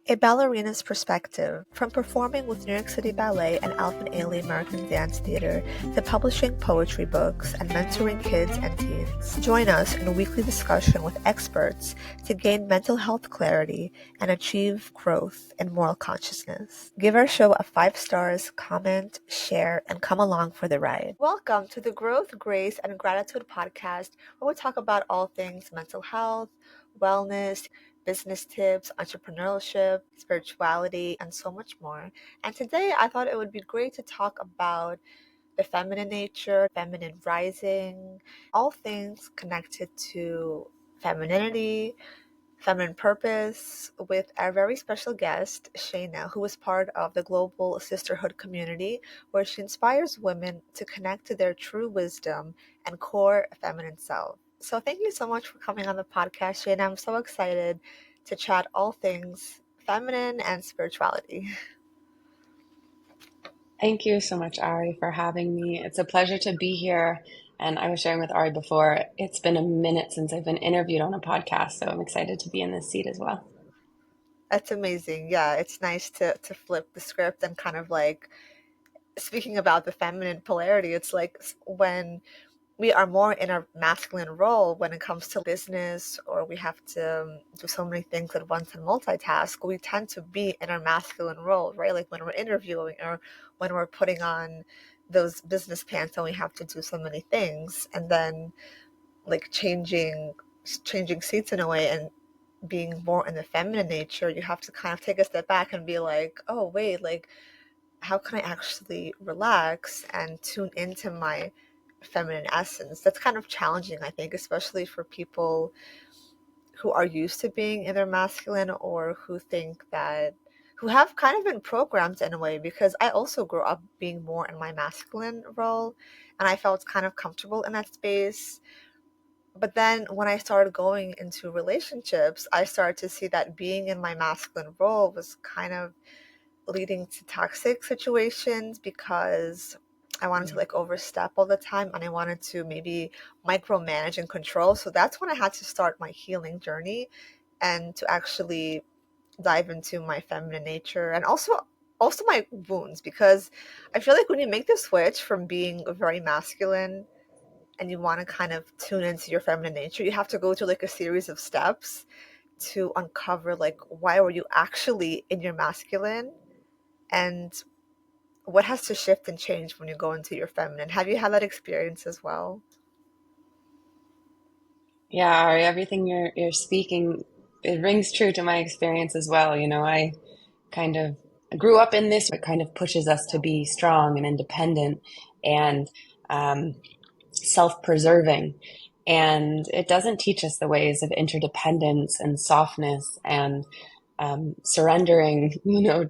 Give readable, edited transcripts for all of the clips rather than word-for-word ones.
A ballerina's perspective, from performing with New York City Ballet and Alvin Ailey American Dance Theater to publishing poetry books and mentoring kids and teens. Join us in a weekly discussion with experts to gain mental health clarity and achieve growth in moral consciousness. Give our show a 5 stars, comment, share, and come along for the ride. Welcome to the Growth, Grace, and Gratitude podcast, where we talk about all things mental health, wellness, business tips, entrepreneurship, spirituality, and so much more. And today I thought it would be great to talk about the feminine nature, feminine rising, all things connected to femininity, feminine purpose, with our very special guest, Shaina, who is part of the global sisterhood community, where she inspires women to connect to their true wisdom and core feminine self. So thank you so much for coming on the podcast, Shaina. I'm so excited to chat all things feminine and spirituality. Thank you so much, Ari, for having me. It's a pleasure to be here. And I was sharing with Ari before, it's been a minute since I've been interviewed on a podcast, so I'm excited to be in this seat as well. That's amazing. Yeah, it's nice to flip the script and kind of like speaking about the feminine polarity. It's like when we are more in a masculine role when it comes to business, or we have to do so many things at once and multitask, we tend to be in our masculine role, right? Like when we're interviewing or when we're putting on those business pants and we have to do so many things, and then like changing seats in a way and being more in the feminine nature, you have to kind of take a step back and be like, oh wait, like how can I actually relax and tune into my feminine essence? That's kind of challenging, I think, especially for people who are used to being in their masculine, or who have kind of been programmed in a way, because I also grew up being more in my masculine role and I felt kind of comfortable in that space. But then when I started going into relationships, I started to see that being in my masculine role was kind of leading to toxic situations, because I wanted to like overstep all the time and I wanted to maybe micromanage and control. So that's when I had to start my healing journey and to actually dive into my feminine nature, and also my wounds, because I feel like when you make the switch from being very masculine and you want to kind of tune into your feminine nature, you have to go through like a series of steps to uncover like why were you actually in your masculine, and what has to shift and change when you go into your feminine. Have you had that experience as well? Yeah, Ari, everything you're speaking, it rings true to my experience as well. You know, I kind of grew up in this. It kind of pushes us to be strong and independent and self-preserving. And it doesn't teach us the ways of interdependence and softness and surrendering,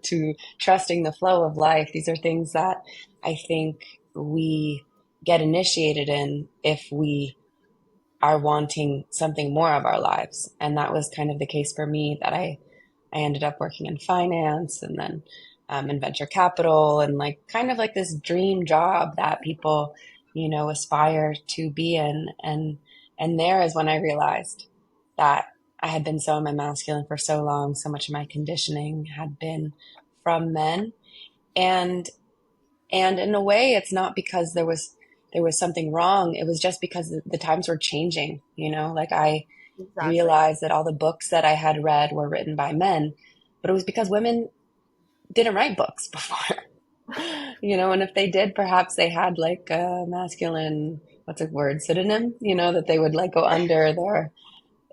to trusting the flow of life. These are things that I think we get initiated in if we are wanting something more of our lives. And that was kind of the case for me, that I ended up working in finance and then in venture capital, and like kind of like this dream job that people, aspire to be in. And there is when I realized that I had been so in my masculine for so long. So much of my conditioning had been from men. And in a way, it's not because there was something wrong. It was just because the times were changing, like I Exactly. realized that all the books that I had read were written by men, but it was because women didn't write books before. And if they did, perhaps they had like a masculine, what's a word, pseudonym, that they would like go under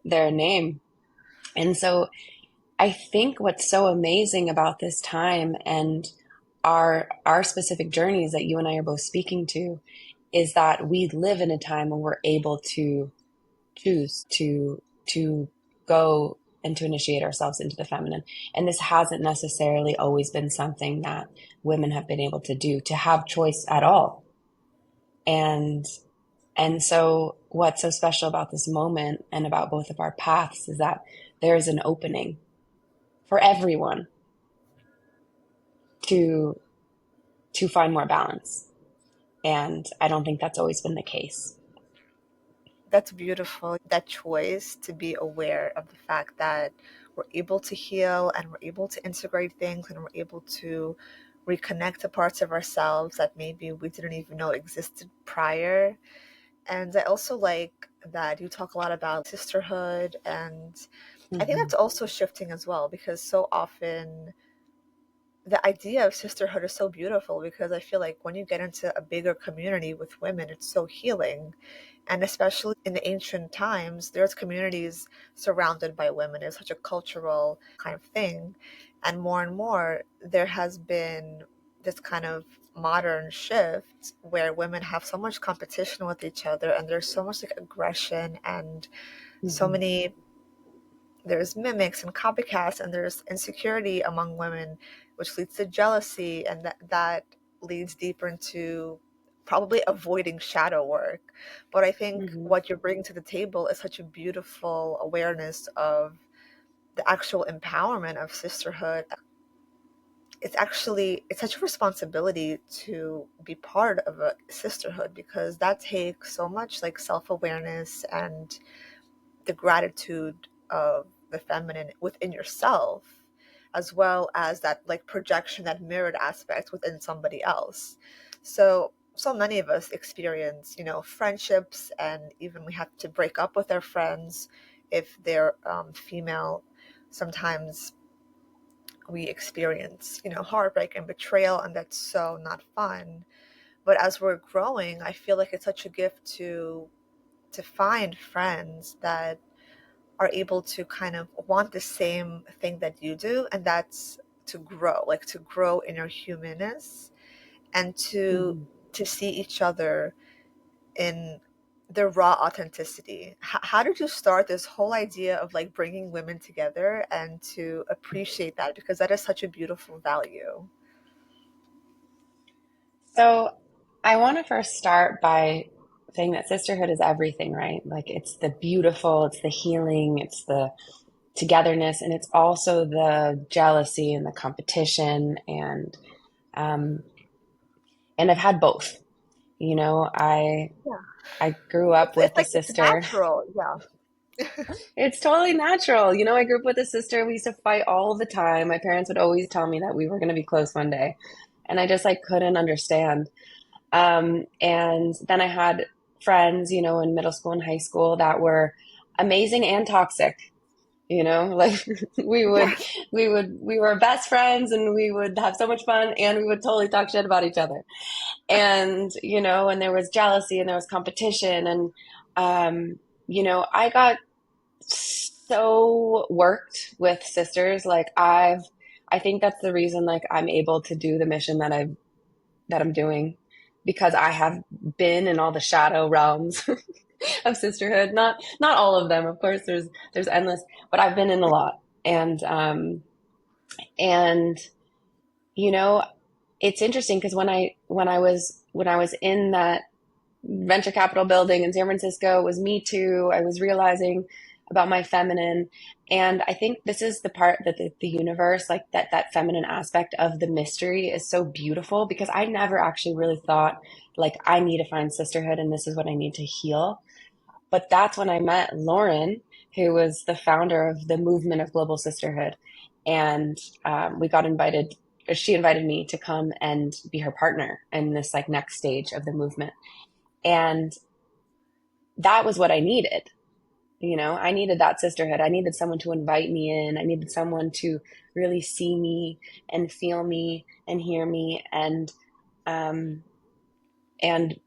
their name. And so I think what's so amazing about this time and our specific journeys that you and I are both speaking to is that we live in a time when we're able to choose to go and to initiate ourselves into the feminine. And this hasn't necessarily always been something that women have been able to do, to have choice at all. And so what's so special about this moment and about both of our paths is that there is an opening for everyone to find more balance. And I don't think that's always been the case. That's beautiful. That choice to be aware of the fact that we're able to heal and we're able to integrate things and we're able to reconnect to parts of ourselves that maybe we didn't even know existed prior. And I also like that you talk a lot about sisterhood, and I think Hmm. that's also shifting as well, because so often the idea of sisterhood is so beautiful, because I feel like when you get into a bigger community with women, it's so healing. And especially in the ancient times, there's communities surrounded by women. It's such a cultural kind of thing. And more, there has been this kind of modern shift where women have so much competition with each other, and there's so much like aggression and so Hmm. many, there's mimics and copycats, and there's insecurity among women, which leads to jealousy, and that leads deeper into probably avoiding shadow work. But I think Hmm. what you're bringing to the table is such a beautiful awareness of the actual empowerment of sisterhood. It's such a responsibility to be part of a sisterhood, because that takes so much like self-awareness and the gratitude of the feminine within yourself, as well as that like projection, that mirrored aspect within somebody else. So many of us experience, friendships, and even we have to break up with our friends if they're female. Sometimes we experience, heartbreak and betrayal, and that's so not fun. But as we're growing, I feel like it's such a gift to find friends that are able to kind of want the same thing that you do, and that's to grow, like to grow in your humanness, and to Hmm. see each other in their raw authenticity. How did you start this whole idea of like bringing women together and to appreciate that, because that is such a beautiful value? So I want to first start by saying that sisterhood is everything, right? Like it's the beautiful, it's the healing, it's the togetherness, and it's also the jealousy and the competition. Um, and I've had both. You know, Yeah, I grew up it's with a like it's sister. natural. Yeah. It's totally natural. You know, I grew up with a sister. We used to fight all the time. My parents would always tell me that we were going to be close one day, and I just like couldn't understand. And then I had friends, you know, in middle school and high school that were amazing and toxic. You know, like we would, Yes. we were best friends, and we would have so much fun, and we would totally talk shit about each other. And you know, and there was jealousy, and there was competition, and um, you know, I got so worked with sisters. Like I think that's the reason like I'm able to do the mission that I'm doing, because I have been in all the shadow realms of sisterhood. Not all of them, of course. There's endless, but I've been in a lot. And you know, it's interesting because when I was in that venture capital building in San Francisco, it was me too. I was realizing about my feminine. And I think this is the part that the universe, like that feminine aspect of the mystery is so beautiful, because I never actually really thought like I need to find sisterhood and this is what I need to heal. But that's when I met Lauren, who was the founder of the movement of global sisterhood. And we got invited, she invited me to come and be her partner in this like next stage of the movement. And that was what I needed. You know, I needed that sisterhood. I needed someone to invite me in. I needed someone to really see me and feel me and hear me um and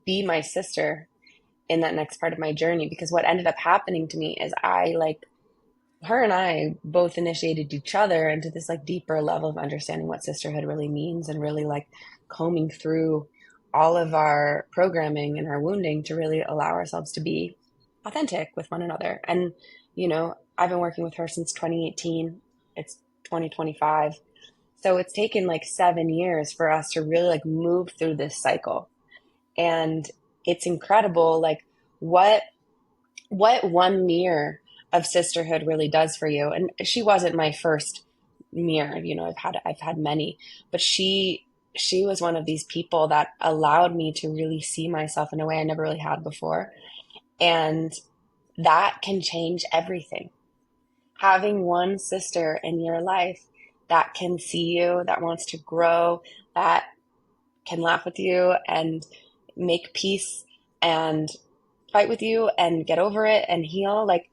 be my sister in that next part of my journey. Because what ended up happening to me is I like her and I both initiated each other into this like deeper level of understanding what sisterhood really means, and really like combing through all of our programming and our wounding to really allow ourselves to be authentic with one another. And you know, I've been working with her since 2018. It's 2025. So it's taken like 7 years for us to really like move through this cycle. And it's incredible like what one mirror of sisterhood really does for you. And she wasn't my first mirror. You know, I've had many, but she was one of these people that allowed me to really see myself in a way I never really had before. And that can change everything. having one sister in your life that can see you, that wants to grow, that can laugh with you and make peace and fight with you and get over it and heal. Like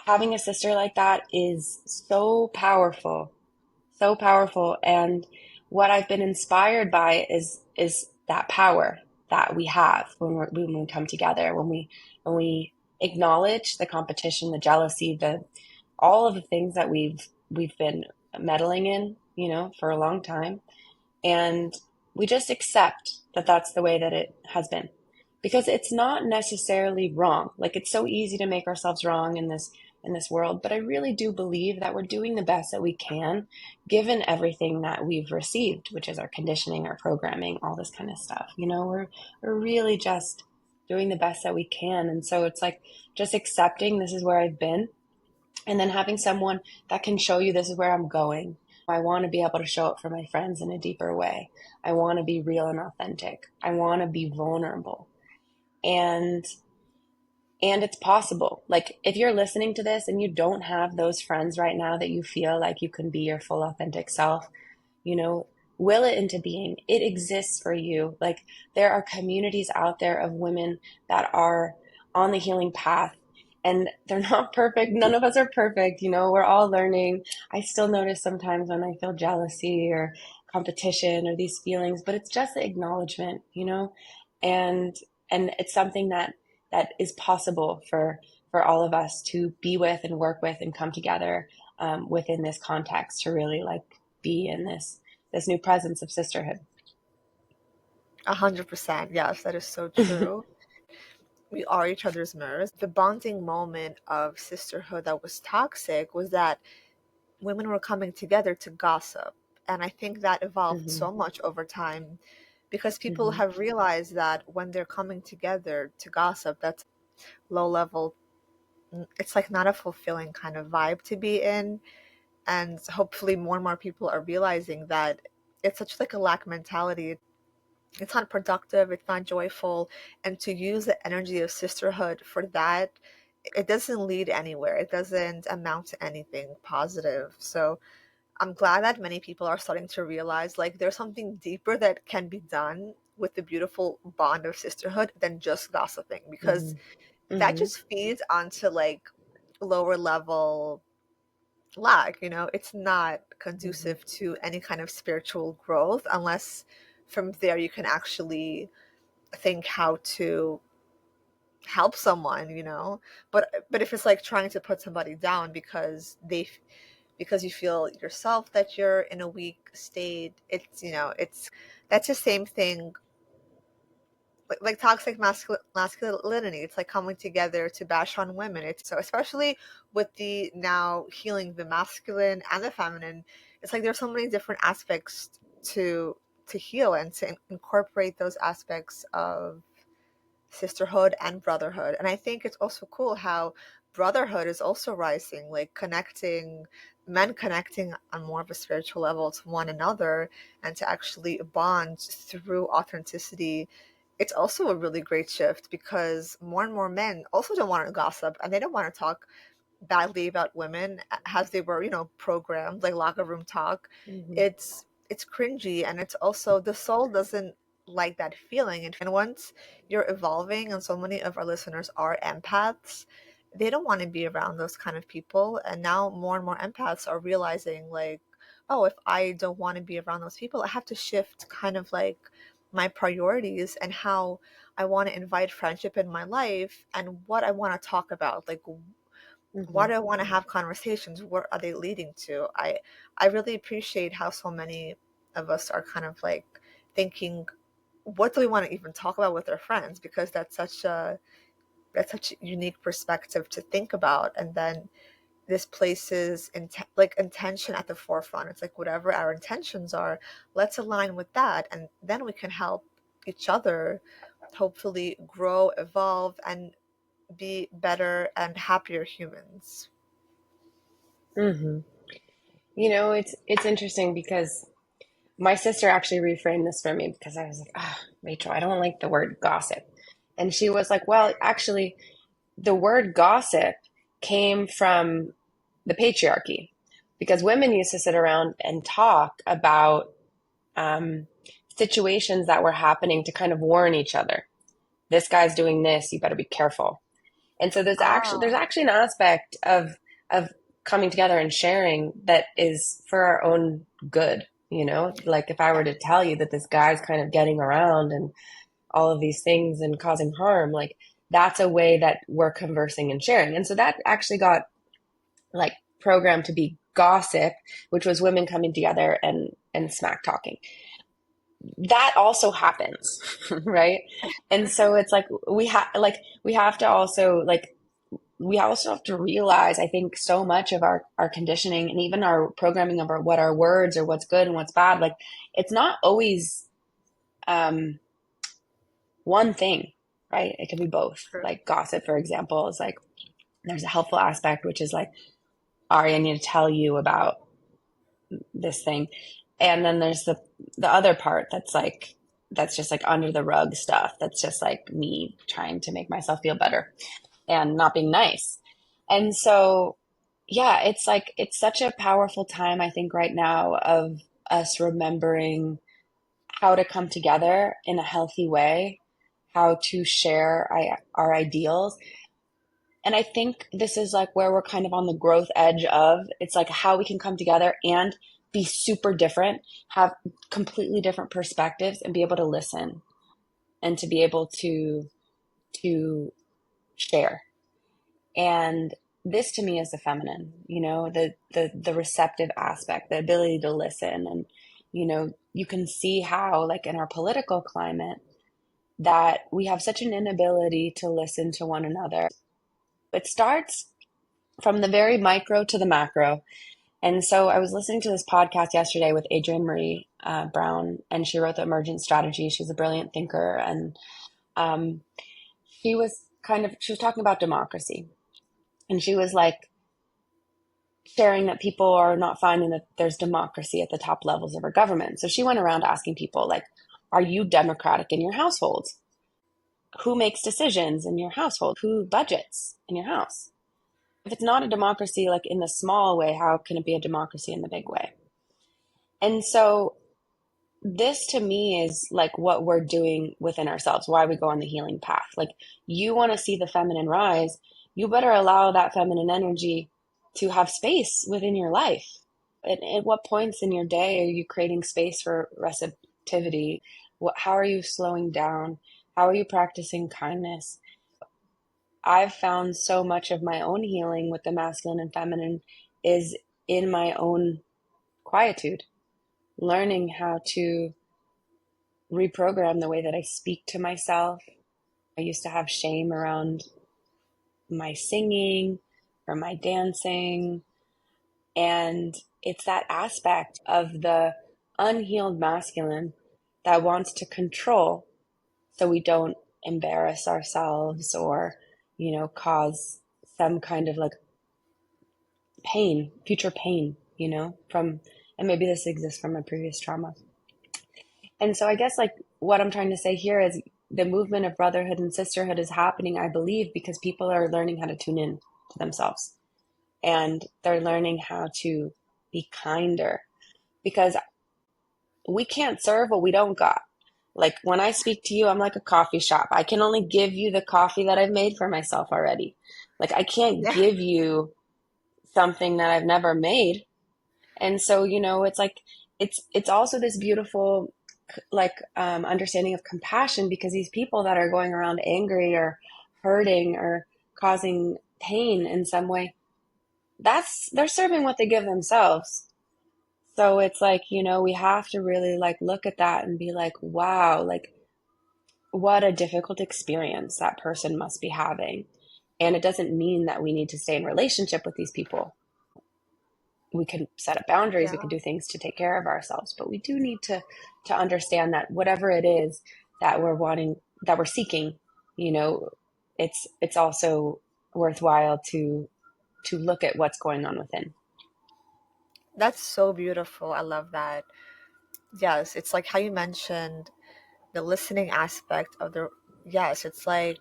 having a sister like that is so powerful, so powerful. And what I've been inspired by is that power that we have when we come together, when we acknowledge the competition, the jealousy, the all of the things that we've been meddling in, you know, for a long time, and we just accept that that's the way that it has been, because it's not necessarily wrong. Like it's so easy to make ourselves wrong in this world, but I really do believe that we're doing the best that we can given everything that we've received, which is our conditioning, our programming, all this kind of stuff. You know, we're really just doing the best that we can. And so it's like just accepting this is where I've been, and then having someone that can show you this is where I'm going. I want to be able to show up for my friends in a deeper way. I want to be real and authentic. I want to be vulnerable. And it's possible. Like if you're listening to this and you don't have those friends right now that you feel like you can be your full authentic self, you know, will it into being. It exists for you. Like there are communities out there of women that are on the healing path, and they're not perfect. None of us are perfect. You know, we're all learning. I still notice sometimes when I feel jealousy or competition or these feelings, but it's just the acknowledgement, you know, and it's something that is possible for all of us to be with and work with and come together within this context to really like be in this new presence of sisterhood. 100%. Yes, that is so true. We are each other's mirrors. The bonding moment of sisterhood that was toxic was that women were coming together to gossip. And I think that evolved Hmm. so much over time because people Hmm. have realized that when they're coming together to gossip, that's low level, it's like not a fulfilling kind of vibe to be in. And hopefully more and more people are realizing that it's such like a lack mentality. It's not productive, it's not joyful, and to use the energy of sisterhood for that, it doesn't lead anywhere. It doesn't amount to anything positive. So I'm glad that many people are starting to realize like there's something deeper that can be done with the beautiful bond of sisterhood than just gossiping, because Hmm. that Hmm. just feeds onto like lower level lack. It's not Hmm. conducive to any kind of spiritual growth unless from there you can actually think how to help someone. But if it's like trying to put somebody down because you feel yourself that you're in a weak state, it's that's the same thing like toxic masculinity. It's like coming together to bash on women. It's so, especially with the now healing the masculine and the feminine, it's like there's so many different aspects to heal and to incorporate those aspects of sisterhood and brotherhood. And I think it's also cool how brotherhood is also rising, like connecting men connecting on more of a spiritual level to one another and to actually bond through authenticity. It's also a really great shift because more and more men also don't want to gossip and they don't want to talk badly about women as they were, programmed like locker room talk. Hmm. It's cringy, and it's also the soul doesn't like that feeling. And once you're evolving, and so many of our listeners are empaths, they don't want to be around those kind of people. And now more and more empaths are realizing like, oh, if I don't want to be around those people, I have to shift kind of like my priorities and how I want to invite friendship in my life and what I want to talk about. Like, why Hmm. do I want to have conversations? What are they leading to? I really appreciate how so many of us are kind of like thinking, what do we want to even talk about with our friends? Because that's such a unique perspective to think about. And then this places like intention at the forefront. It's like whatever our intentions are, let's align with that, and then we can help each other hopefully grow, evolve, and be better and happier humans. Hmm. You know, it's interesting because my sister actually reframed this for me because I was like, ah, Rachel, I don't like the word gossip. And she was like, well, actually, the word gossip came from the patriarchy, because women used to sit around and talk about um, situations that were happening to kind of warn each other. This guy's doing this, you better be careful. And so there's Oh, actually an aspect of coming together and sharing that is for our own good. You know, like if I were yeah. to tell you that this guy's kind of getting around and all of these things and causing harm, like that's a way that we're conversing and sharing. And so that actually got like programmed to be gossip, which was women coming together and smack talking. That also happens, right? And so it's like we have to also like we also have to realize, I think, so much of our conditioning and even our programming of what our words or what's good and what's bad, like it's not always um, one thing, right? It can be both. True. Like gossip, for example, is like there's a helpful aspect, which is like, Ari, I need to tell you about this thing. And then there's the other part that's just like under the rug stuff. That's just like me trying to make myself feel better and not being nice. And so, yeah, it's like it's such a powerful time, I think, right now of us remembering how to come together in a healthy way, how to share our ideals. And I think this is like where we're kind of on the growth edge of it's like how we can come together and be super different, have completely different perspectives, and be able to listen and to be able to share. And this to me is the feminine, you know, the receptive aspect, the ability to listen. And, you know, you can see how, like in our political climate, that we have such an inability to listen to one another. It starts from the very micro to the macro. And so I was listening to this podcast yesterday with Adrienne Marie Brown, and she wrote the Emergent Strategy. She's a brilliant thinker, and um, she was talking about democracy, and she was like sharing that people are not finding that there's democracy at the top levels of our government. So she went around asking people like, "Are you democratic in your household? Who makes decisions in your household? Who budgets in your house? If it's not a democracy, like in the small way, how can it be a democracy in the big way?" And so this to me is like what we're doing within ourselves, why we go on the healing path. Like you want to see the feminine rise, you better allow that feminine energy to have space within your life. At what points in your day are you creating space for receptivity? How are you slowing down? How are you practicing kindness? I've found so much of my own healing with the masculine and feminine is in my own quietude, learning how to reprogram the way that I speak to myself. I used to have shame around my singing or my dancing. And it's that aspect of the unhealed masculine that wants to control so we don't embarrass ourselves or, you know, cause some kind of like pain, future pain, you know, and maybe this exists from a previous trauma. And so I guess like what I'm trying to say here is the movement of brotherhood and sisterhood is happening, I believe, because people are learning how to tune in to themselves and they're learning how to be kinder because we can't serve what we don't got. Like when I speak to you, I'm like a coffee shop. I can only give you the coffee that I've made for myself already. Like I can't Yeah. give you something that I've never made. And so, you know, it's like it's also this beautiful like understanding of compassion because these people that are going around angry or hurting or causing pain in some way, that's they're serving what they give themselves. So it's like, you know, we have to really like look at that and be like, wow, like what a difficult experience that person must be having. And it doesn't mean that we need to stay in relationship with these people. We can set up boundaries, we can Yeah. do things to take care of ourselves, but we do need to understand that whatever it is that we're wanting, that we're seeking, you know, it's also worthwhile to look at what's going on within. That's so beautiful. I love that. Yes, it's like how you mentioned the listening aspect of the, yes, it's like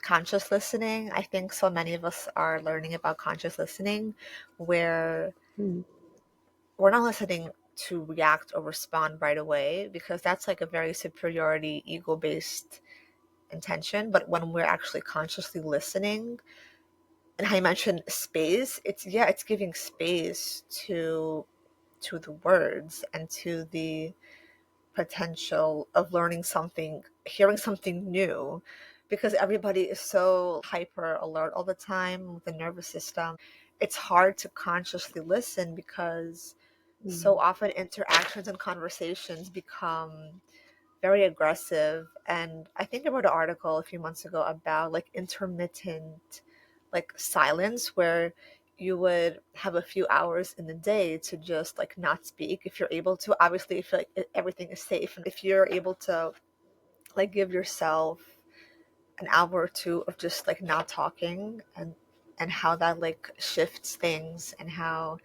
conscious listening. I think so many of us are learning about conscious listening, where Mm, we're not listening to react or respond right away, because that's like a very superiority, ego based intention. But when we're actually consciously listening, and how you mentioned space, it's giving space to the words and to the potential of learning something, hearing something new, because everybody is so hyper alert all the time with the nervous system. It's hard to consciously listen because so mm, often interactions and conversations become very aggressive. And I think I wrote an article a few months ago about like intermittent like silence, where you would have a few hours in the day to just like not speak if you're able to. Obviously, if like everything is safe, and if you're able to like give yourself an hour or two of just like not talking, and how that like shifts things, and how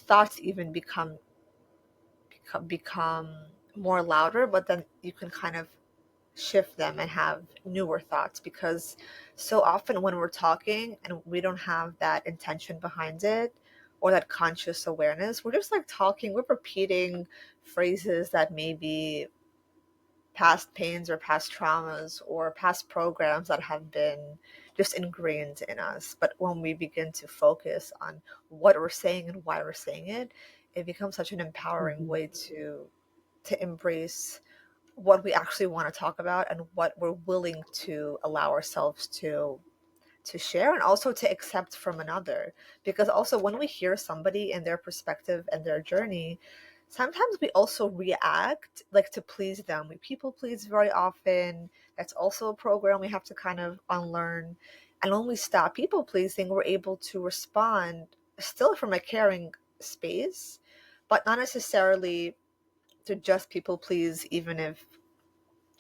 thoughts even become more louder, but then you can kind of shift them and have newer thoughts. Because so often when we're talking and we don't have that intention behind it, or that conscious awareness, we're just like talking, we're repeating phrases that may be past pains or past traumas or past programs that have been just ingrained in us. But when we begin to focus on what we're saying and why we're saying it, it becomes such an empowering mhm, way to embrace what we actually want to talk about, and what we're willing to allow ourselves to share, and also to accept from another. Because also when we hear somebody and their perspective and their journey, sometimes we also react like to please them. We people please very often. That's also a program we have to kind of unlearn. And when we stop people pleasing, we're able to respond still from a caring space, but not necessarily to just people please, even if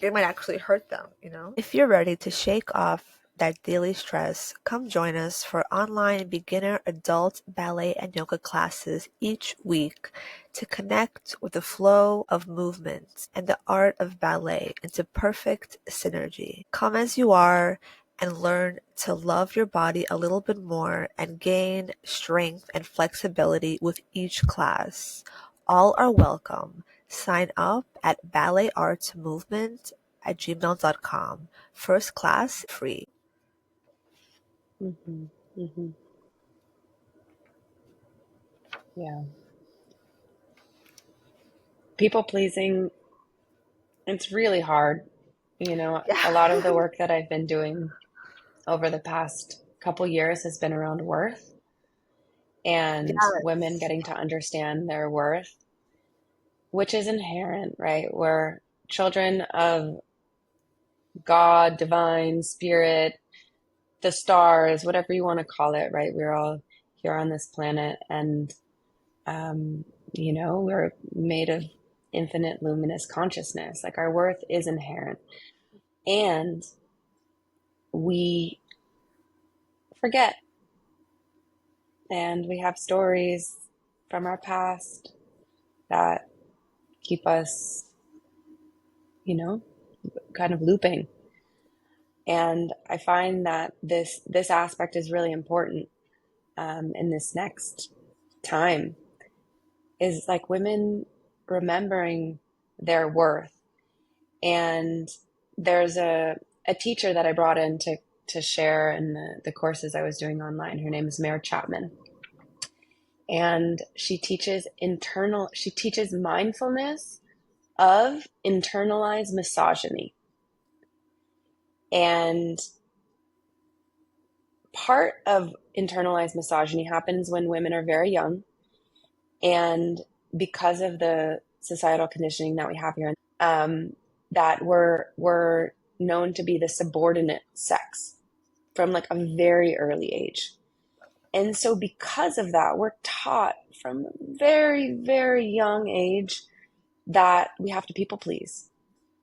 it might actually hurt them. If you're ready to shake off that daily stress, come join us for online beginner adult ballet and yoga classes each week to connect with the flow of movement and the art of ballet into perfect synergy. Come as you are and learn to love your body a little bit more and gain strength and flexibility with each class. All are welcome. Sign up at balletartsmovement@gmail.com. First class free. mhm, mhm. Yeah. People pleasing, it's really hard. Yeah. A lot of the work that I've been doing over the past couple years has been around worth and women Yes. getting to understand their worth, which is inherent, right? We're children of God, divine, spirit, the stars, whatever you want to call it, right? We're all here on this planet, and um, we're made of infinite luminous consciousness. Like our worth is inherent, and we forget, and we have stories from our past that keep us, you know, kind of looping. And I find that this aspect is really important in this next time, is like women remembering their worth. And there's a teacher that I brought in to share in the courses I was doing online. Her name is Mare Chapman. And she teaches mindfulness of internalized misogyny. And part of internalized misogyny happens when women are very young, and because of the societal conditioning that we have here, that we're known to be the subordinate sex from like a very early age. And so because of that, we're taught from a very, very young age that we have to people please,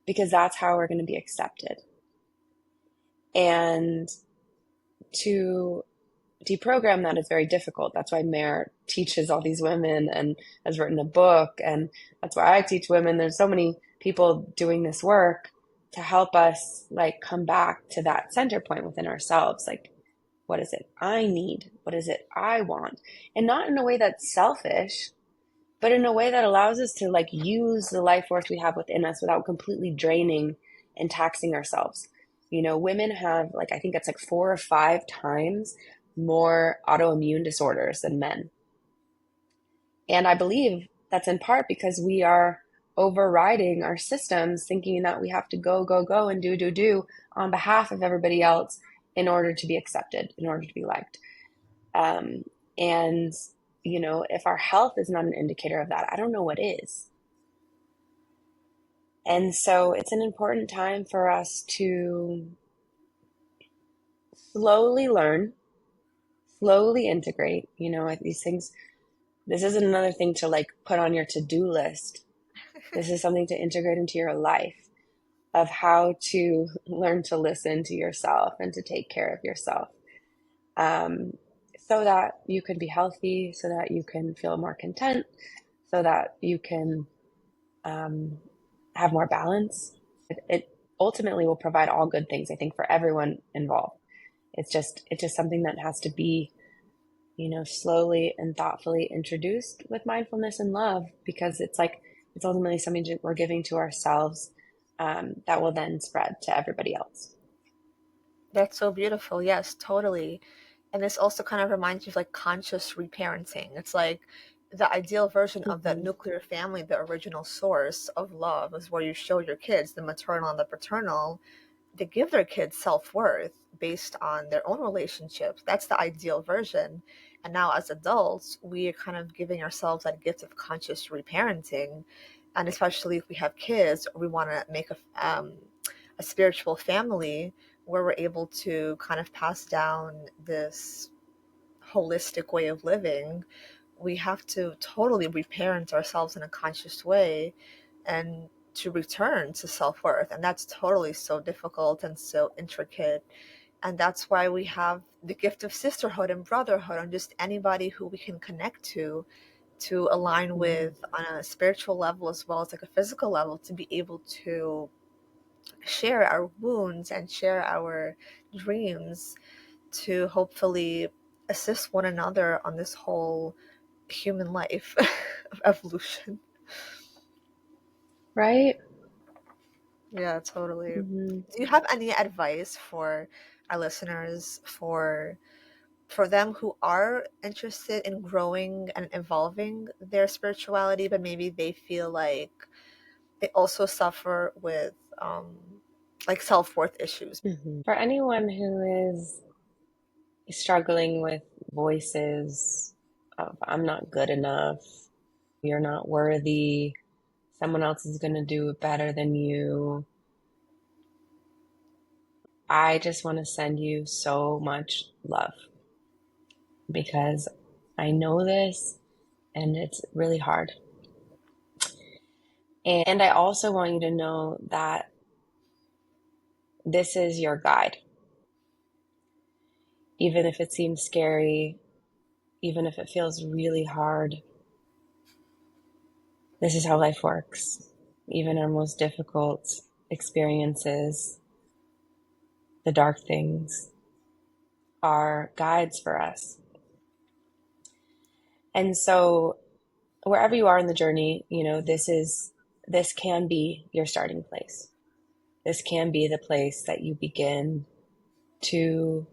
because that's how we're going to be accepted. And to deprogram that is very difficult. That's why Mare teaches all these women and has written a book. And that's why I teach women. There's so many people doing this work to help us like come back to that center point within ourselves. Like, what is it I need? What is it I want? And not in a way that's selfish, but in a way that allows us to like use the life force we have within us without completely draining and taxing ourselves. You know, women have like, I think it's like 4 or 5 times more autoimmune disorders than men. And I believe that's in part because we are overriding our systems, thinking that we have to go, go, go and do on behalf of everybody else in order to be accepted, in order to be liked. Um, and, you know, if our health is not an indicator of that, I don't know what is. And so it's an important time for us to slowly learn, slowly integrate, you know, these things. This isn't another thing to like put on your to-do list. This is something to integrate into your life of how to learn to listen to yourself and to take care of yourself, um, so that you can be healthy, so that you can feel more content, so that you can um, have more balance. It ultimately will provide all good things, I think, for everyone involved. It's just something that has to be, you know, slowly and thoughtfully introduced with mindfulness and love, because it's like it's ultimately something we're giving to ourselves, that will then spread to everybody else. That's so beautiful. Yes, totally. And this also kind of reminds you of like conscious reparenting. It's like the ideal version of that Mm-hmm. nuclear family, the original source of love, is where you show your kids, the maternal and the paternal, they give their kids self-worth based on their own relationships. That's the ideal version. And now as adults, we are kind of giving ourselves that gift of conscious reparenting. And especially if we have kids or we want to make a spiritual family where we're able to kind of pass down this holistic way of living, we have to totally reparent ourselves in a conscious way and to return to self-worth. And that's totally so difficult and so intricate. And that's why we have the gift of sisterhood and brotherhood and just anybody who we can connect to align Mm-hmm. with on a spiritual level as well as like a physical level, to be able to share our wounds and share our dreams, to hopefully assist one another on this whole human life of evolution. Right? Yeah, totally. Mm-hmm. Do you have any advice for our listeners, for them who are interested in growing and evolving their spirituality, but maybe they feel like they also suffer with like self-worth issues? Mm-hmm. For anyone who is struggling with voices of I'm not good enough, you're not worthy, someone else is going to do it better than you, I just want to send you so much love, because I know this and it's really hard. And I also want you to know that this is your guide. Even if it seems scary, even if it feels really hard, this is how life works. Even our most difficult experiences, the dark things, are guides for us. And so wherever you are in the journey, you know, this can be your starting place. This can be the place that you begin to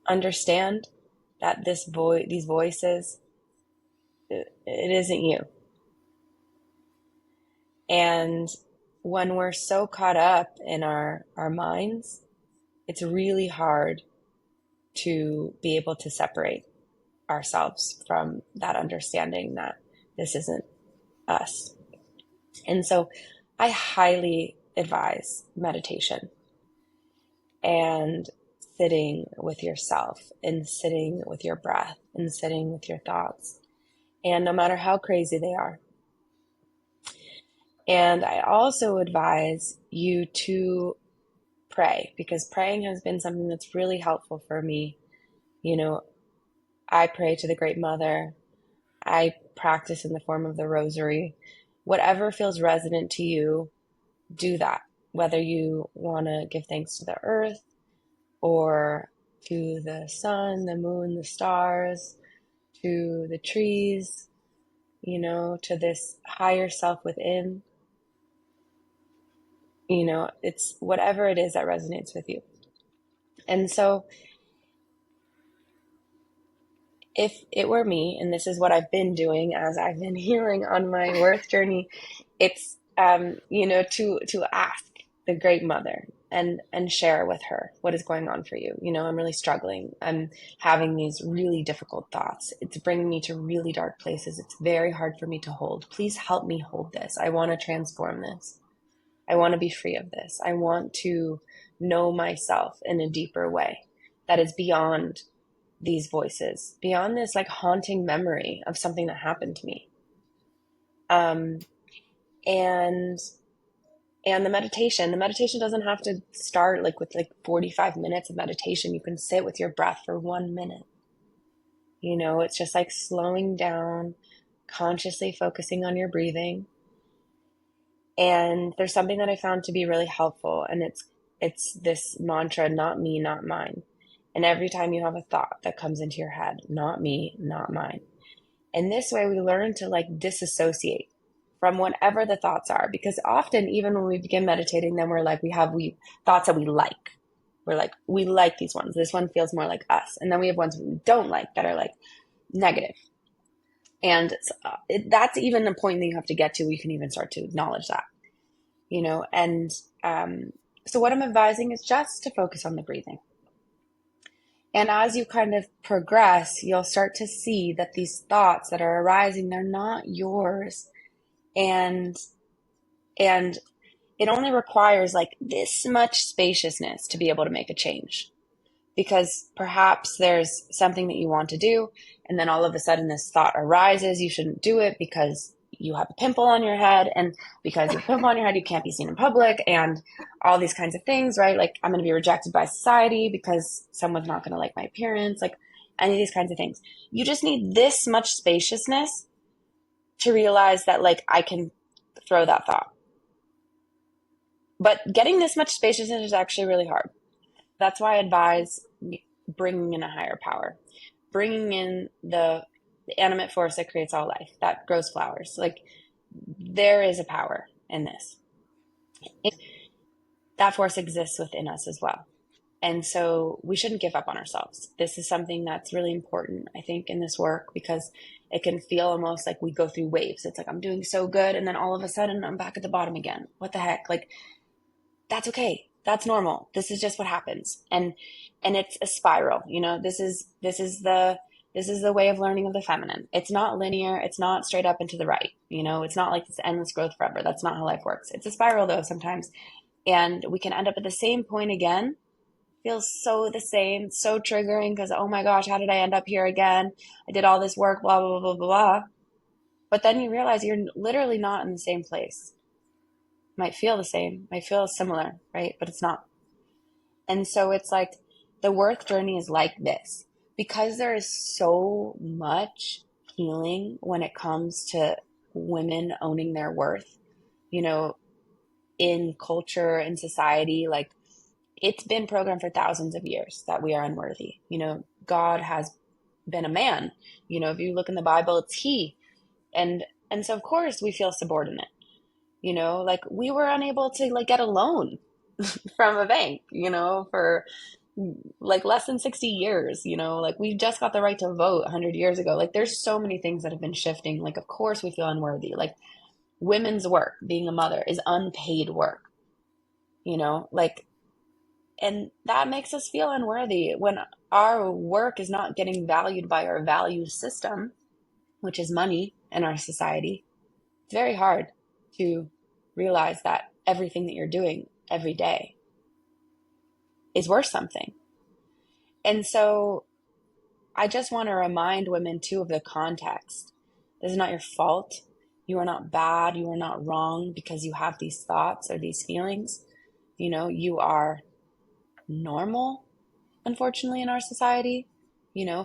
understand that these voices, it isn't you. And when we're so caught up in our minds, it's really hard to be able to separate ourselves from that understanding that this isn't us. And so I highly advise meditation and sitting with yourself and sitting with your breath and sitting with your thoughts. And no matter how crazy they are. And I also advise you to pray, because praying has been something that's really helpful for me. You know, I pray to the Great Mother. I practice in the form of the rosary. Whatever feels resonant to you, do that, whether you want to give thanks to the earth or to the sun, the moon, the stars, to the trees, to this higher self within. It's whatever it is that resonates with you. And so if it were me, and this is what I've been doing as I've been healing on my worth journey, it's to ask the Great Mother and share with her what is going on for you. I'm really struggling. I'm having these really difficult thoughts. It's bringing me to really dark places. It's very hard for me to hold. Please help me hold this. I want to transform this. I want to be free of this. I want to know myself in a deeper way that is beyond these voices, beyond this like haunting memory of something that happened to me. And the meditation doesn't have to start like with like 45 minutes of meditation. You can sit with your breath for 1 minute. It's just like slowing down, consciously focusing on your breathing. And there's something that I found to be really helpful, and it's this mantra, not me, not mine. And every time you have a thought that comes into your head, not me, not mine. And this way we learn to like disassociate from whatever the thoughts are, because often even when we begin meditating, then we're like, we thoughts that we like. We're like, we like these ones. This one feels more like us. And then we have ones we don't like that are like negative. And that's even a point that you have to get to where you can even start to acknowledge that, and so what I'm advising is just to focus on the breathing. And as you kind of progress, you'll start to see that these thoughts that are arising, they're not yours. And it only requires like this much spaciousness to be able to make a change. Because perhaps there's something that you want to do, and then all of a sudden this thought arises, you shouldn't do it because you have a pimple on your head, and because you have a pimple on your head, you can't be seen in public, and all these kinds of things, right? Like, I'm going to be rejected by society because someone's not going to like my appearance, like any of these kinds of things. You just need this much spaciousness to realize that like I can throw that thought. But getting this much spaciousness is actually really hard. That's why I advise bringing in a higher power, bringing in the animate force that creates all life, that grows flowers. Like, there is a power in this. And that force exists within us as well. And so we shouldn't give up on ourselves. This is something that's really important, I think, in this work, because it can feel almost like we go through waves. It's like, I'm doing so good, and then all of a sudden I'm back at the bottom again. What the heck? Like, that's okay. That's normal. This is just what happens. And it's a spiral. This is the way of learning of the feminine. It's not linear. It's not straight up and to the right. It's not like this endless growth forever. That's not how life works. It's a spiral though sometimes. And we can end up at the same point again. Feels so the same, so triggering, because, oh my gosh, how did I end up here again? I did all this work, blah, blah, blah, blah, blah. But then you realize you're literally not in the same place. Might feel the same, might feel similar, right? But it's not. And so it's like the worth journey is like this, because there is so much healing when it comes to women owning their worth, in culture and society. Like, it's been programmed for thousands of years that we are unworthy. God has been a man. If you look in the Bible, it's he. And so of course we feel subordinate. Like, we were unable to like get a loan from a bank, for like less than 60 years, like we just got the right to vote 100 years ago. Like, there's so many things that have been shifting. Like, of course we feel unworthy. Like, women's work, being a mother, is unpaid work, like, and that makes us feel unworthy when our work is not getting valued by our value system, which is money in our society. It's very hard to realize that everything that you're doing every day is worth something. And so I just want to remind women too of the context. This is not your fault. You are not bad. You are not wrong because you have these thoughts or these feelings. You are normal, unfortunately, in our society.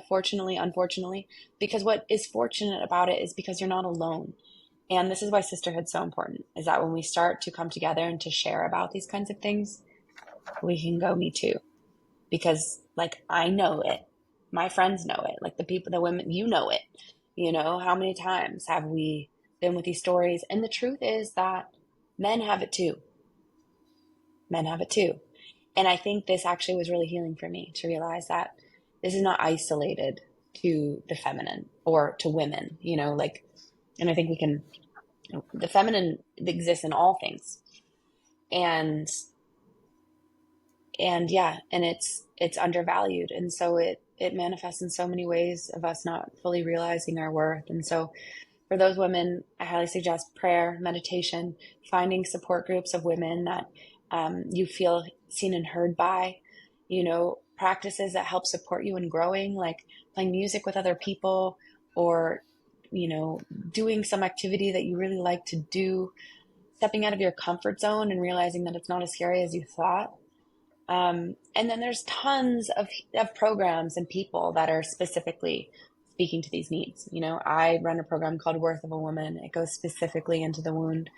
Fortunately, unfortunately, because what is fortunate about it is because you're not alone. And this is why sisterhood's so important, is that when we start to come together and to share about these kinds of things, we can go, me too. Because like I know it. My friends know it. Like the people, the women, you know it. You know, how many times have we been with these stories? And the truth is that men have it too. Men have it too. And I think this actually was really healing for me to realize that this is not isolated to the feminine or to women, you know, like, and I think we can, the feminine exists in all things. And yeah, and it's undervalued, and so it manifests in so many ways of us not fully realizing our worth. And so for those women, I highly suggest prayer, meditation, finding support groups of women that you feel seen and heard by, you know, practices that help support you in growing, like playing music with other people, or you know, doing some activity that you really like to do, stepping out of your comfort zone and realizing that it's not as scary as you thought. And then there's tons of programs and people that are specifically speaking to these needs. You know, I run a program called Worth of a Woman. It goes specifically into the wound.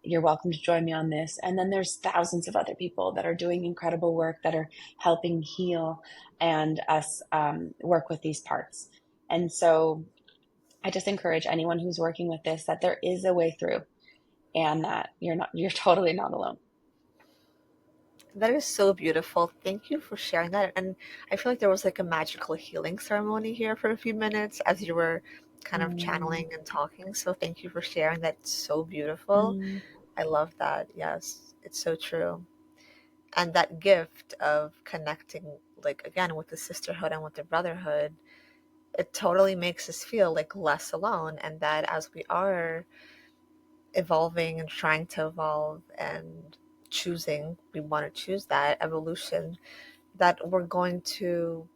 You're welcome to join me on this. And then there's thousands of other people that are doing incredible work that are helping heal and us work with these parts. And so I just encourage anyone who's working with this that there is a way through, and that you're totally not alone. That is so beautiful. Thank you for sharing that. And I feel like there was like a magical healing ceremony here for a few minutes as you were kind of Mm, channeling and talking. So thank you for sharing that. It's so beautiful. mm, I love that. Yes, it's so true. And that gift of connecting, like again, with the sisterhood and with the brotherhood, it totally makes us feel like less alone. And that as we are evolving and trying to evolve and choosing, we want to choose that evolution, that we're going to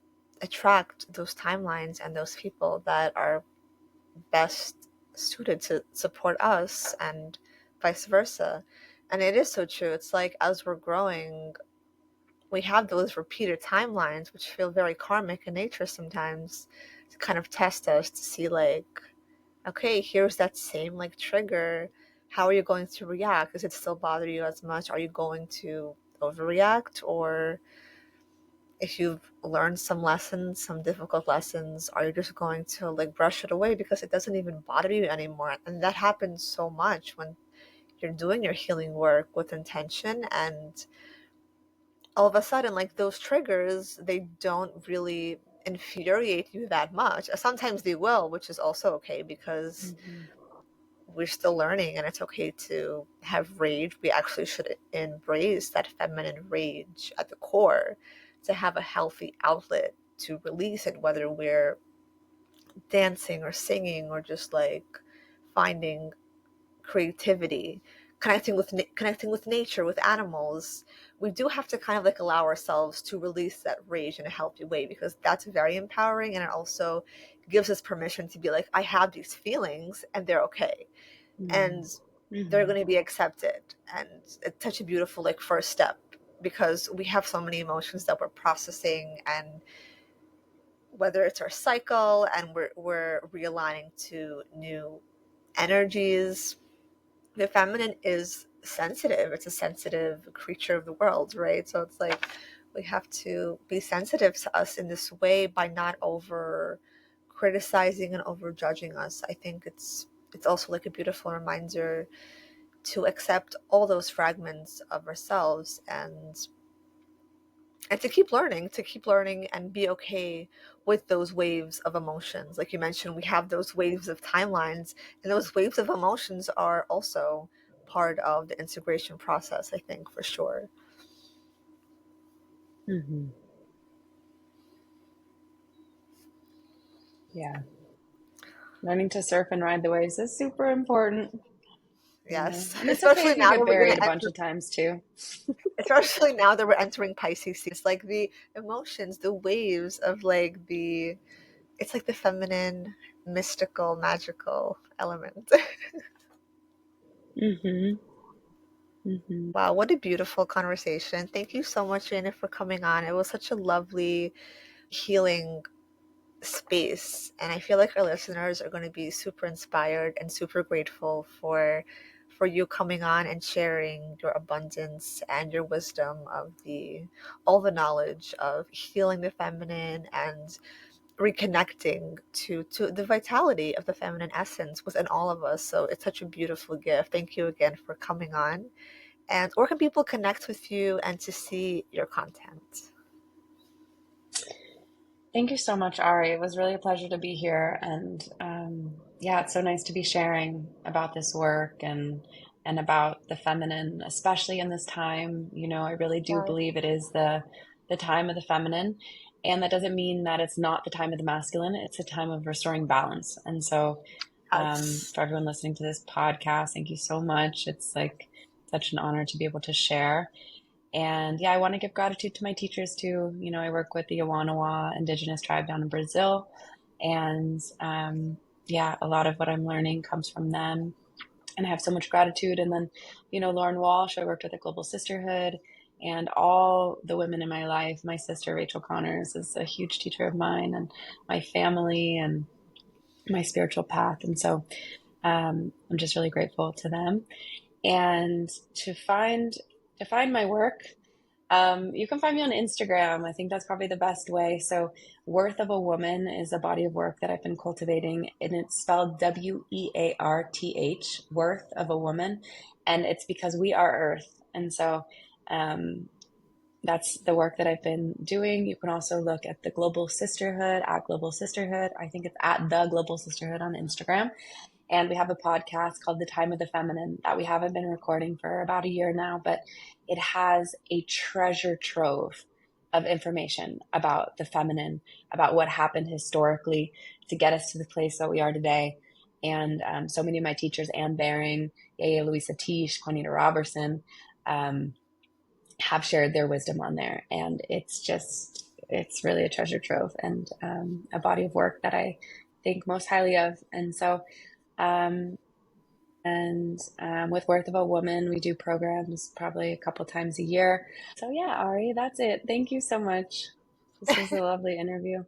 attract those timelines and those people that are best suited to support us and vice versa. And it is so true. It's like as we're growing, we have those repeated timelines, which feel very karmic in nature sometimes, to kind of test us to see, like, okay, here's that same like trigger. How are you going to react? Does it still bother you as much? Are you going to overreact? Or if you've learned some lessons, some difficult lessons, are you just going to like brush it away because it doesn't even bother you anymore? And that happens so much when you're doing your healing work with intention, and all of a sudden, like those triggers, they don't really infuriate you that much. Sometimes they will, which is also okay because mhm, we're still learning and it's okay to have rage. We actually should embrace that feminine rage at the core, to have a healthy outlet to release it, whether we're dancing or singing or just like finding creativity, connecting with nature, with animals. We do have to kind of like allow ourselves to release that rage in a healthy way, because that's very empowering, and it also gives us permission to be like, I have these feelings and they're okay, and mhm, they're mhm, going to be accepted. And it's such a beautiful like first step, because we have so many emotions that we're processing, and whether it's our cycle and we're realigning to new energies. The feminine is sensitive. It's a sensitive creature of the world, right? So it's like we have to be sensitive to us in this way by not over criticizing and over judging us. I think it's also like a beautiful reminder to accept all those fragments of ourselves, and to keep learning and be okay with those waves of emotions. Like you mentioned, we have those waves of timelines, and those waves of emotions are also part of the integration process, I think, for sure. mhm. Yeah. Learning to surf and ride the waves is super important, you know. Yes, And it's okay if you get buried a bunch of times too. especially now that we're entering Pisces season. It's like the emotions, the waves of like the, it's like the feminine, mystical, magical element. Mhm, mhm. Wow, what a beautiful conversation. Thank you so much, Jana, for coming on. It was such a lovely, healing space. And I feel like our listeners are going to be super inspired and super grateful for you coming on and sharing your abundance and your wisdom of the all the knowledge of healing the feminine and reconnecting to the vitality of the feminine essence within all of us. So it's such a beautiful gift. Thank you again for coming on. And where can people connect with you and to see your content? Thank you so much, Ari. It was really a pleasure to be here. And yeah, it's so nice to be sharing about this work and about the feminine, especially in this time. You know, I really do Yes. believe it is the time of the feminine. And that doesn't mean that it's not the time of the masculine. It's a time of restoring balance. And so Yes. for everyone listening to this podcast, thank you so much. It's like such an honor to be able to share. And yeah, I want to give gratitude to my teachers too. You know, I work with the Awanawa indigenous tribe down in Brazil. And yeah, a lot of what I'm learning comes from them. And I have so much gratitude. And then, you know, Lauren Walsh, I worked with a Global Sisterhood, and all the women in my life. My sister, Rachel Connors, is a huge teacher of mine, and my family and my spiritual path. And so I'm just really grateful to them. And to find my work, you can find me on Instagram. I think that's probably the best way. So, Worth of a Woman is a body of work that I've been cultivating, and it's spelled Wearth, Worth of a Woman. And it's because we are Earth. And so, um, that's the work that I've been doing. You can also look at the Global Sisterhood at Global Sisterhood. I think it's at the Global Sisterhood on Instagram. And we have a podcast called The Time of the Feminine that we haven't been recording for about a year now, but it has a treasure trove of information about the feminine, about what happened historically to get us to the place that we are today. And so many of my teachers, Anne Baring, Yaya Louisa Tish, Juanita Robertson, um, have shared their wisdom on there. And it's really a treasure trove and a body of work that I think most highly of. And so, um, with Worth of a Woman, we do programs probably a couple times a year. So yeah, Ari, that's it. Thank you so much. This was a lovely interview.